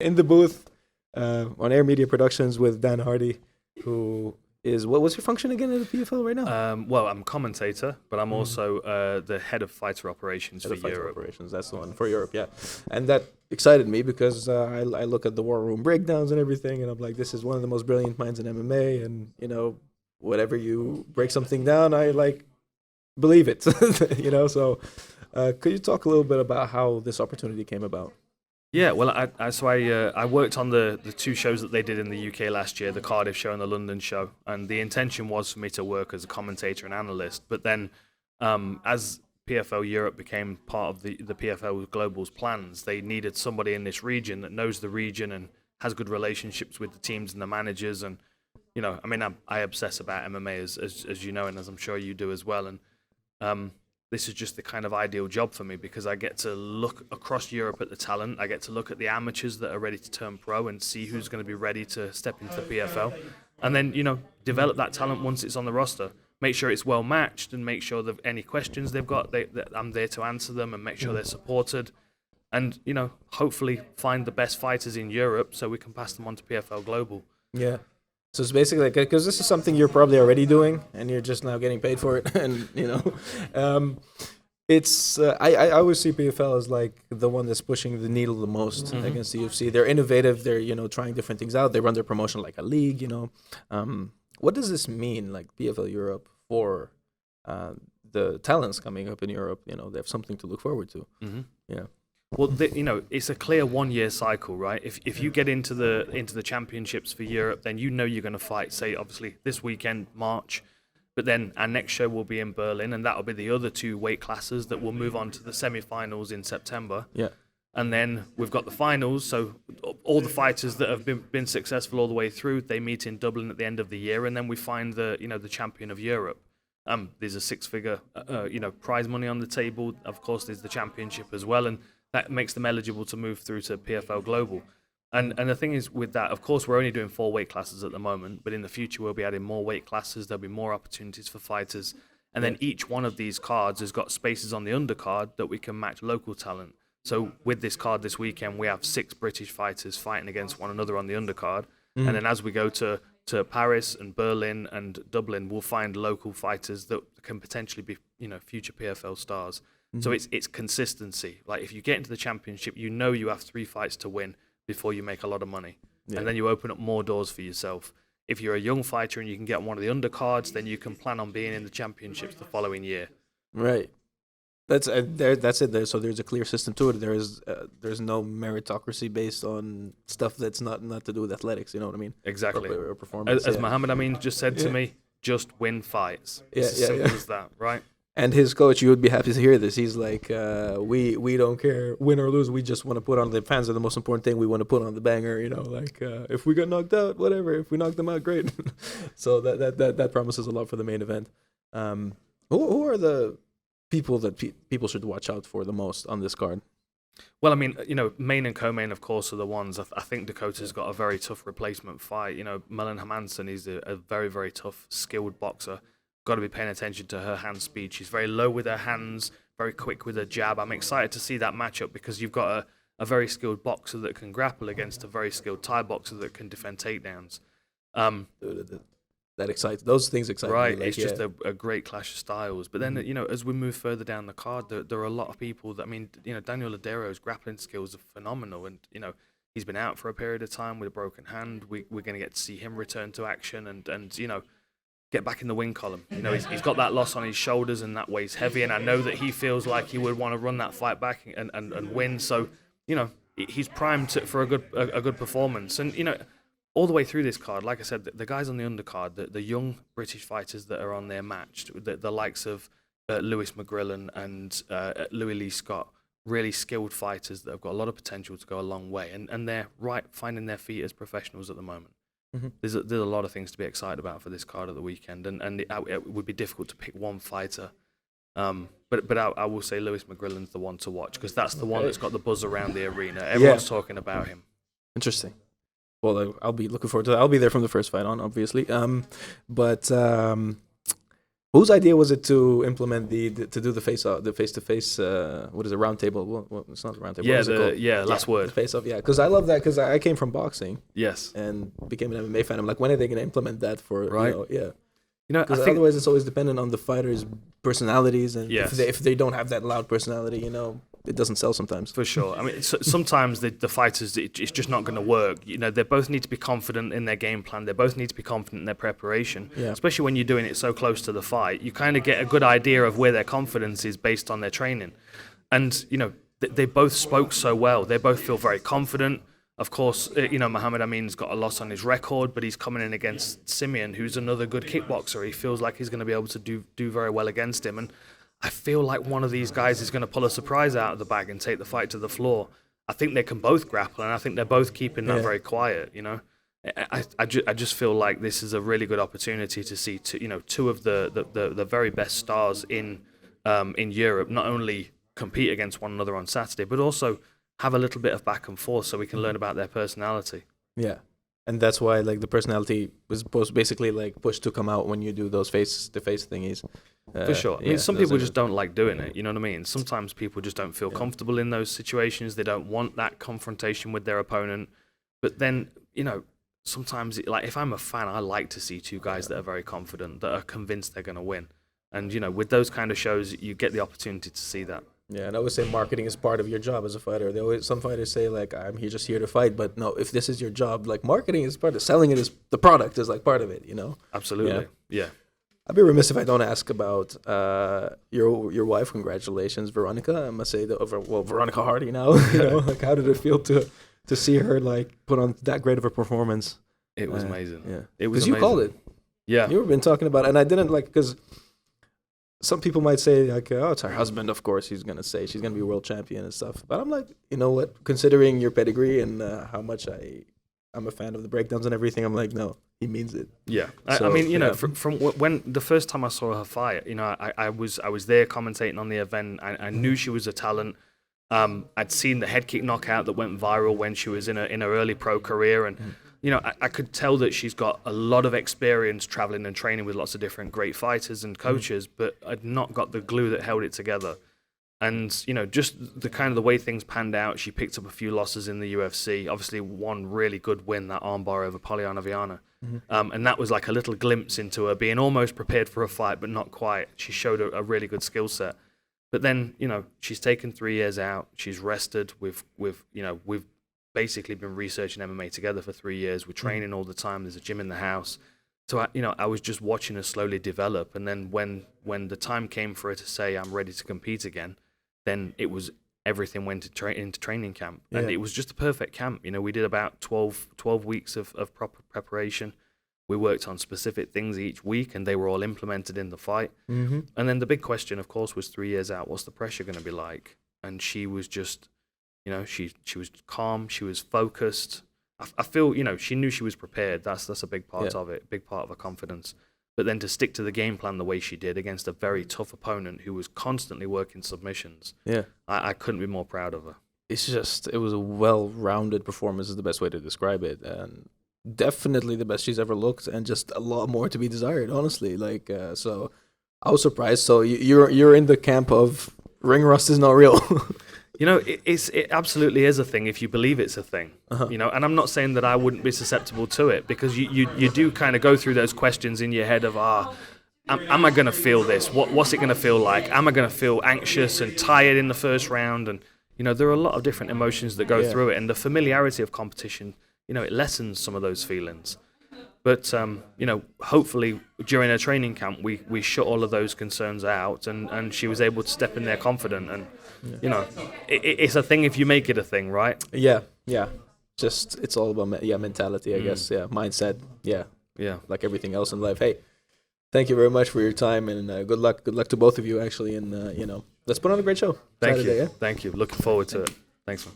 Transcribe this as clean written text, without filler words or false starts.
in the booth on Air Media Productions with Dan Hardy, who is what was your function again at the PFL right now? Well, I'm commentator, but I'm also the head of fighter operations Head for of fighter Europe. operations. That's the one for Europe, yeah. And that excited me because I look at the war room breakdowns and everything, and I'm like, this is one of the most brilliant minds in MMA, and whatever you break something down, I like believe it, So, could you talk a little bit about how this opportunity came about? Yeah, well, I worked on the two shows that they did in the UK last year, the Cardiff show and the London show, and the intention was for me to work as a commentator and analyst. But then, as PFL Europe became part of the PFL Global's plans, they needed somebody in this region that knows the region and has good relationships with the teams and the managers. And I obsess about MMA as you know, and as I'm sure you do as well. And this is just the kind of ideal job for me because I get to look across Europe at the talent. I get to look at the amateurs that are ready to turn pro and see who's going to be ready to step into the PFL. And then, develop that talent once it's on the roster. Make sure it's well matched and make sure that any questions they've got, that I'm there to answer them and make sure they're supported. And, hopefully find the best fighters in Europe so we can pass them on to PFL Global. Yeah. So it's basically because this is something you're probably already doing, and you're just now getting paid for it, and it's I always see PFL as like the one that's pushing the needle the most against the UFC. They're innovative. They're trying different things out. They run their promotion like a league. What does this mean, like PFL Europe, for the talents coming up in Europe? They have something to look forward to. Mm-hmm. Yeah. Well, it's a clear 1 year cycle, right? If you get into the championships for Europe, then you're going to fight, say, obviously this weekend, March, but then our next show will be in Berlin, and that'll be the other two weight classes that will move on to the semi-finals in September. Yeah. And then we've got the finals, so all the fighters that have been successful all the way through, they meet in Dublin at the end of the year, and then we find the champion of Europe. There's a six-figure prize money on the table. Of course, there's the championship as well, and that makes them eligible to move through to PFL Global. And the thing is with that, of course, we're only doing 4 weight classes at the moment, but in the future we'll be adding more weight classes. There'll be more opportunities for fighters. And then each one of these cards has got spaces on the undercard that we can match local talent. So with this card this weekend, we have 6 British fighters fighting against one another on the undercard. And then as we go to Paris and Berlin and Dublin, we'll find local fighters that can potentially be, future PFL stars. So it's consistency. Like if you get into the championship, you have 3 fights to win before you make a lot of money. Yeah. And then you open up more doors for yourself. If you're a young fighter and you can get one of the undercards, then you can plan on being in the championships the following year. Right. That's it. There, so there's a clear system to it. There's no meritocracy based on stuff that's not to do with athletics. You know what I mean? Exactly. Or performance. As Muhammad Amin just said to me, just win fights. It's as simple as that, right? And his coach, you would be happy to hear this. He's like, we don't care, win or lose. We just want to put on the fans are the most important thing. We want to put on the banger. If we got knocked out, whatever. If we knock them out, great. So that promises a lot for the main event. Who are the people that people should watch out for the most on this card? Well, I mean, main and co-main, of course, are the ones. I think Dakota's got a very tough replacement fight. Melanie Hermansson is a very, very tough, skilled boxer. Got to be paying attention to her hand speed. She's very low with her hands, very quick with her jab. I'm excited to see that matchup because you've got a very skilled boxer that can grapple against a very skilled Thai boxer that can defend takedowns. That excites. Those things excite me. Right, it's just a great clash of styles. But then, as we move further down the card, there are a lot of people that, Daniel Ladero's grappling skills are phenomenal. And, he's been out for a period of time with a broken hand. We're going to get to see him return to action and get back in the win column. He's got that loss on his shoulders and that weighs heavy. And I know that he feels like he would want to run that fight back and win. So, he's primed for a good performance. And, all the way through this card, like I said, the guys on the undercard, the young British fighters that are on there matched, the likes of Lewis McGrillen and Louis Lee Scott, really skilled fighters that have got a lot of potential to go a long way. And they're finding their feet as professionals at the moment. Mm-hmm. There's a lot of things to be excited about for this card at the weekend, and it would be difficult to pick one fighter. But I will say Lewis McGrillen's the one to watch because that's the one that's got the buzz around the arena. Everyone's talking about him. Interesting. Well, I'll be looking forward to that. I'll be there from the first fight on, obviously. But Whose idea was it to implement to do the face to face? What is it? Round table? Well, it's not a round table. Yeah, last word. Face off. Yeah, because I love that because I came from boxing. Yes. And became an MMA fan. I'm like, when are they gonna implement that for? Right. Yeah. Because otherwise it's always dependent on the fighters' personalities, and yes. if they don't have that loud personality, it doesn't sell sometimes. For sure. I mean, sometimes the fighters, it's just not going to work. They both need to be confident in their game plan. They both need to be confident in their preparation, especially when you're doing it so close to the fight. You kind of get a good idea of where their confidence is based on their training. And, they both spoke so well. They both feel very confident. Of course, Muhammad Amin's got a loss on his record, but he's coming in against Simeon, who's another good kickboxer. He feels like he's going to be able to do very well against him. And I feel like one of these guys is going to pull a surprise out of the bag and take the fight to the floor. I think they can both grapple, and I think they're both keeping that very quiet, I just feel like this is a really good opportunity to see two of the very best stars in Europe not only compete against one another on Saturday, but also have a little bit of back and forth so we can learn about their personality. Yeah. And that's why the personality was basically pushed to come out when you do those face-to-face thingies. For sure. I mean, some people just don't like doing it, you know what I mean? Sometimes people just don't feel comfortable in those situations. They don't want that confrontation with their opponent. But then, sometimes, if I'm a fan, I like to see two guys that are very confident, that are convinced they're going to win. And, with those kind of shows, you get the opportunity to see that. Yeah, and I always say marketing is part of your job as a fighter. Some fighters say I'm just here to fight, but no, if this is your job, marketing is part of selling it. Is the product is part of it, Absolutely, yeah. I'd be remiss if I don't ask about your wife. Congratulations, Veronica. I must say Veronica Hardy now. How did it feel to see her put on that great of a performance? It was amazing. Yeah, it was. Because you called it. Yeah, you've been talking about it, and I didn't because. Some people might say it's her husband. Of course, she's gonna be world champion and stuff. But I'm like, you know what? Considering your pedigree and how much I'm a fan of the breakdowns and everything, I'm like, no, he means it. Yeah, I mean, from when the first time I saw her fight, I was there commentating on the event. I knew she was a talent. I'd seen the head kick knockout that went viral when she was in her early pro career, and. I could tell that she's got a lot of experience traveling and training with lots of different great fighters and coaches, but I'd not got the glue that held it together. And, just the way things panned out, she picked up a few losses in the UFC, obviously one really good win, that armbar over Polyana Viana. And that was like a little glimpse into her being almost prepared for a fight, but not quite. She showed a really good skill set. But then, she's taken 3 years out. She's rested. We've basically been researching MMA together for 3 years. We're training all the time. There's a gym in the house. So I was just watching her slowly develop. And then when the time came for her to say, I'm ready to compete again, then everything went into training camp. Yeah. And it was just a perfect camp. We did about 12 weeks of proper preparation. We worked on specific things each week, and they were all implemented in the fight. Mm-hmm. And then the big question, of course, was 3 years out, what's the pressure going to be like? And she was just... she was calm, she was focused. I feel, she knew she was prepared. That's a big part of it, big part of her confidence. But then to stick to the game plan the way she did against a very tough opponent who was constantly working submissions. Yeah. I couldn't be more proud of her. It was a well-rounded performance is the best way to describe it. And definitely the best she's ever looked, and just a lot more to be desired, honestly. So I was surprised. So you're in the camp of ring rust is not real. It absolutely is a thing if you believe it's a thing. And I'm not saying that I wouldn't be susceptible to it, because you do kind of go through those questions in your head of, am I going to feel this? What's it going to feel like? Am I going to feel anxious and tired in the first round? And, there are a lot of different emotions that go through it. And the familiarity of competition, it lessens some of those feelings. But, hopefully during her training camp, we shut all of those concerns out, and she was able to step in there confident. And, it's a thing if you make it a thing, right? Yeah. Just, it's all about, mentality, I guess. Yeah, mindset. Yeah. Like everything else in life. Hey, thank you very much for your time, and good luck. Good luck to both of you, actually. And, let's put on a great show. Thank you. Thank you. Looking forward to it. Thanks, man.